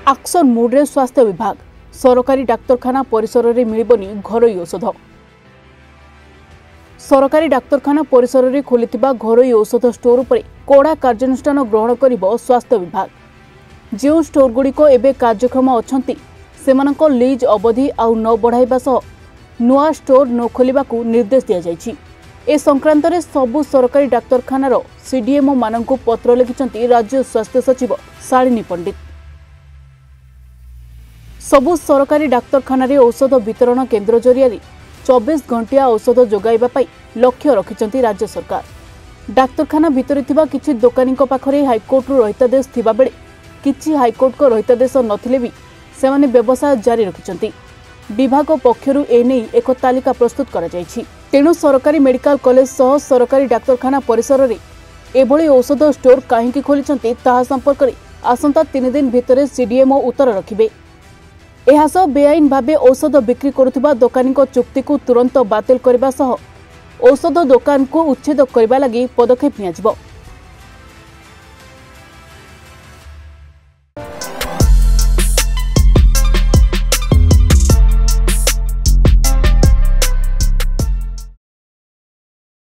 Action मोड्रे स्वास्थ्य विभाग सरकारी डाक्तरखाना परिसर में मिलबनी घरोई औषध। सरकारी डाक्तरखाना परिसर में खोली घरोई औषध स्टोर पर कड़ा कार्यानुष्ठान ग्रहण कर स्वास्थ्य विभाग। जो स्टोर गुड़िक एवं कार्यक्षम अच्छा सेमानक लीज अवधि आउ न बढ़ाइबा सह नुआ स्टोर न खोलिबा निर्देश दिया जायछि। ए संक्रांत में सबु सरकारी डाक्तरखानार सीडीएमओ मानकु पत्र लिखिछन्ति राज्य स्वास्थ्य सचिव शालिनी पंडित। सबु सरकारी डाक्तरखाना औषध वितरण केन्द्र जरिया 24 घंटिया औषध जोगाइबा पई लक्ष्य रखिछन्ति राज्य सरकार। डाक्तरखाना भितर थिबा किछि दोकानी पाखरे हाईकोर्ट रहितादेश थिबा बेले किछि हाईकोर्ट को रहितादेश नथिले भी सेमाने व्यवसाय जारी रखिछन्ति। विभाग पक्षरु एने एक तालिका प्रस्तुत करा जायछि। तेणु सरकारी मेडिकल कॉलेज सह सरकारी डाक्तरखाना परिसर में एभली औषध स्टोर काहेकि खोलिछन्ति ताहा संपर्क में आसंता 3 दिन भितर सीडीएमओ उत्तर रखिबे। एहासह बेआईन भावे औषध बिक्री करुथिबा दोकानी चुक्ति को तुरंत बातिल करबा सह औषध दोकान को उच्छेद करबा लागि पदक्षेप नियाजिबो।